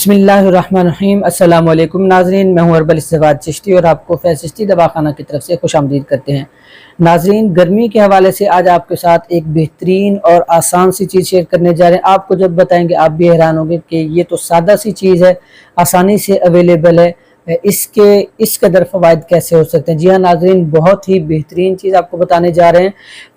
बिस्मिल्लाहिर्रहमानिर्रहीम। अस्सलाम वालेकुम नाजरीन, मैं हूं अरबल इस्तेफाद चिश्ती और आपको फैज़ चिश्ती दवाखाना की तरफ से खुश आमदीद करते हैं। नाजरीन, गर्मी के हवाले से आज आपके साथ एक बेहतरीन और आसान सी चीज़ शेयर करने जा रहे हैं। आपको जब बताएंगे आप भी हैरान होंगे कि ये तो सादा सी चीज़ है, आसानी से अवेलेबल है, इस कदर फ़वाइद कैसे हो सकते हैं। जी हाँ नाजरीन, बहुत ही बेहतरीन चीज़ आपको बताने जा रहे हैं।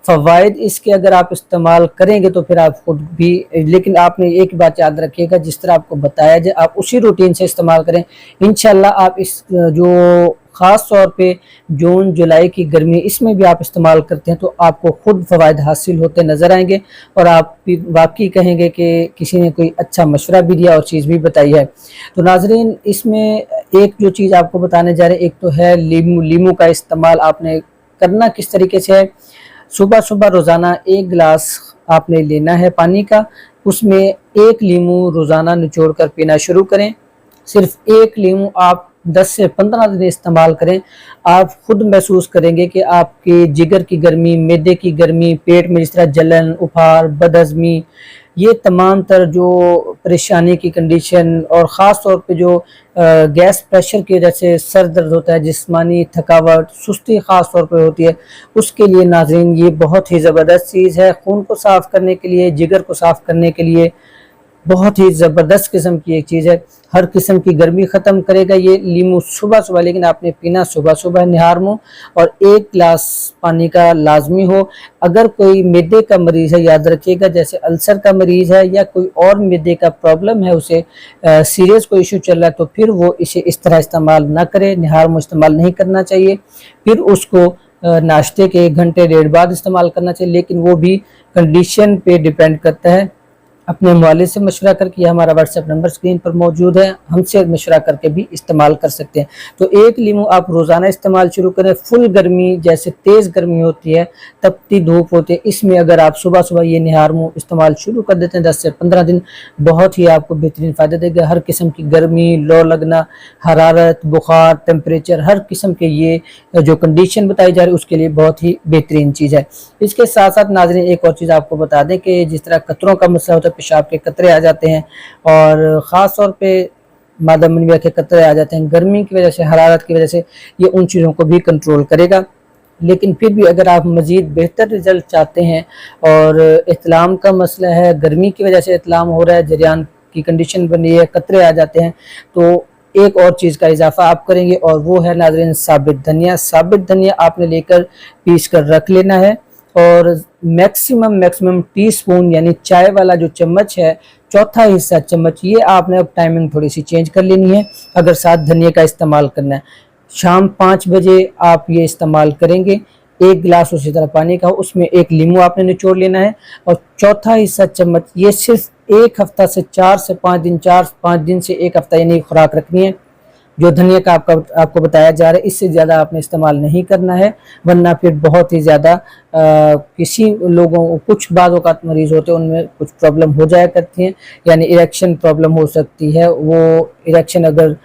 फ़वाइद इसके अगर आप इस्तेमाल करेंगे तो फिर आप खुद भी, लेकिन आपने एक बात याद रखिएगा, जिस तरह आपको बताया जाए आप उसी रूटीन से इस्तेमाल करें। इंशाल्लाह आप इस जो ख़ास तौर पे जून जुलाई की गर्मी इसमें भी आप इस्तेमाल करते हैं तो आपको खुद फ़वाइद हासिल होते नज़र आएंगे और आप भी वाकई कहेंगे कि किसी ने कोई अच्छा मशवरा भी दिया और चीज़ भी बताई है। तो नाजरीन, इसमें एक जो चीज़ आपको बताने जा रहे हैं, एक तो है लीमू का इस्तेमाल आपने करना किस तरीके से है। सुबह सुबह रोज़ाना 1 गिलास आपने लेना है पानी का, उसमें 1 लीमू रोज़ाना निचोड़ कर पीना शुरू करें। सिर्फ 1 लीमू आप 10 से 15 दिन इस्तेमाल करें, आप खुद महसूस करेंगे कि आपके जिगर की गर्मी, मैदे की गर्मी, पेट में जिस तरह जलन, उफार, बदहज़मी, ये तमाम तर जो परेशानी की कंडीशन और ख़ास तौर पे जो गैस प्रेशर की वजह से सर दर्द होता है, जिस्मानी थकावट, सुस्ती ख़ास तौर पे होती है, उसके लिए नाज़रीन ये बहुत ही ज़बरदस्त चीज़ है। खून को साफ़ करने के लिए, जिगर को साफ़ करने के लिए बहुत ही ज़बरदस्त किस्म की एक चीज़ है। हर किस्म की गर्मी ख़त्म करेगा ये लीमू सुबह सुबह, लेकिन आपने पीना सुबह सुबह निहार मुँह, और 1 गिलास पानी का लाजमी हो। अगर कोई मैदे का मरीज़ है, याद रखिएगा, जैसे अल्सर का मरीज़ है या कोई और मैदे का प्रॉब्लम है, उसे सीरियस कोई इशू चल रहा है, तो फिर वो इसे इस तरह इस्तेमाल ना करे, निहार मुँह इस्तेमाल नहीं करना चाहिए। फिर उसको नाश्ते के 1 घंटे डेढ़ बाद इस्तेमाल करना चाहिए, लेकिन वो भी कंडीशन पे डिपेंड करता है। अपने मुआलिज से मशवरा करके, हमारा व्हाट्सएप नंबर स्क्रीन पर मौजूद है, हमसे मशवरा करके भी इस्तेमाल कर सकते हैं। तो 1 लीमू आप रोज़ाना इस्तेमाल शुरू करें। फुल गर्मी, जैसे तेज़ गर्मी होती है, तपती धूप होती है, इसमें अगर आप सुबह सुबह ये निहार मुँह इस्तेमाल शुरू कर देते हैं 10 से 15 दिन, बहुत ही आपको बेहतरीन फ़ायदा देगा। हर किस्म की गर्मी, लो लगना, हरारत, बुखार, टेम्परेचर, हर किस्म के ये जो कंडीशन बताई जा रही है उसके लिए बहुत ही बेहतरीन चीज़ है। इसके साथ साथ नाज़रीन एक और चीज़ आपको बता दें कि जिस तरह कतरों का मसला होता है, पेशाब के कतरे आ जाते हैं और ख़ास तौर पे मादा मनविया के कतरे आ जाते हैं, गर्मी की वजह से, हरारत की वजह से, ये उन चीज़ों को भी कंट्रोल करेगा। लेकिन फिर भी अगर आप मज़ीद बेहतर रिज़ल्ट चाहते हैं और इत्लाम का मसला है, गर्मी की वजह से इत्लाम हो रहा है, जरियान की कंडीशन बनी है, कतरे आ जाते हैं, तो एक और चीज़ का इजाफा आप करेंगे और वो है नाज़रीन साबित धनिया। साबित धनिया आपने लेकर पीस कर रख लेना है और मैक्सिमम टीस्पून, यानी चाय वाला जो चम्मच है, चौथा हिस्सा चम्मच, ये आपने अब टाइमिंग थोड़ी सी चेंज कर लेनी है अगर साथ धनिया का इस्तेमाल करना है। शाम 5 बजे आप ये इस्तेमाल करेंगे। 1 गिलास उसी तरह पानी का हो, उसमें 1 लीमू आपने निचोड़ लेना है और चौथा हिस्सा चम्मच, ये सिर्फ 1 हफ्ता से 4 से 5 दिन, 4-5 दिन से 1 हफ्ता यानी खुराक रखनी है। जो धनिया का आपको बताया जा रहा है, इससे ज़्यादा आपने इस्तेमाल नहीं करना है, वरना फिर बहुत ही ज़्यादा किसी लोगों, कुछ बाद औक़ात मरीज़ होते हैं उनमें कुछ प्रॉब्लम हो जाया करती हैं, यानी इरेक्शन प्रॉब्लम हो सकती है। वो इरेक्शन अगर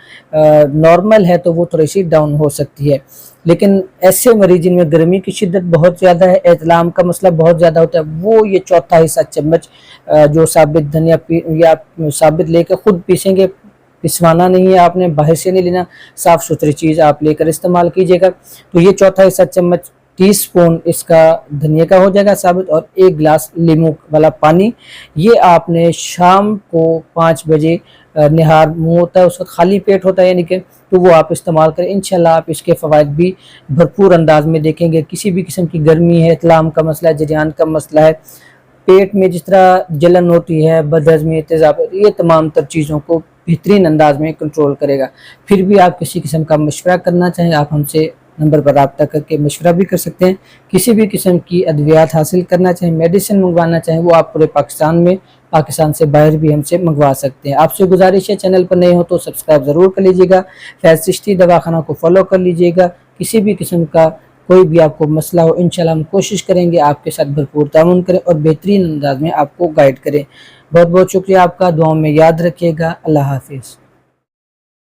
नॉर्मल है तो वो थोड़ी सी डाउन हो सकती है, लेकिन ऐसे मरीज़ जिनमें गर्मी की शिद्दत बहुत ज़्यादा है, इत्लाम का मसला बहुत ज़्यादा होता है, वो ये चौथा हिस्सा चम्मच जो साबित धनिया या साबित लेकर खुद पीसेंगे, पिसवाना नहीं है आपने, बाहर से नहीं लेना, साफ़ सुथरी चीज़ आप लेकर इस्तेमाल कीजिएगा। तो ये चौथा हिस्सा चम्मच टीस्पून इसका धनिया का हो जाएगा साबित, और 1 गिलास लीमू वाला पानी, ये आपने शाम को 5 बजे निहार मुँह होता है, उसका खाली पेट होता है यानी कि, तो वो आप इस्तेमाल करें। इंशाल्लाह आप इसके फ़वाइद भी भरपूर अंदाज में देखेंगे। किसी भी किस्म की गर्मी है, इत्लाम का मसला है, जरियान का मसला है, पेट में जिस तरह जलन होती है, बदहज़मी, तेज़ाब, ये तमाम तर चीज़ों को बेहतरीन अंदाज में कंट्रोल करेगा। फिर भी आप किसी किस्म का मशवरा करना चाहें, आप हमसे नंबर पर रब्ता करके मशवरा भी कर सकते हैं। किसी भी किस्म की अद्वियात हासिल करना चाहें, मेडिसिन मंगवाना चाहें, वो आप पूरे पाकिस्तान में, पाकिस्तान से बाहर भी हमसे मंगवा सकते हैं। आपसे गुजारिश है, चैनल पर नए हो तो सब्सक्राइब ज़रूर कर लीजिएगा, फैज़ चिश्ती दवाखाना को फॉलो कर लीजिएगा। किसी भी किस्म का कोई भी आपको मसला हो, इंशाल्लाह हम कोशिश करेंगे आपके साथ भरपूर ताउन करें और बेहतरीन अंदाज में आपको गाइड करें। बहुत बहुत शुक्रिया आपका, दुआओं में याद रखिएगा। अल्लाह हाफिज़।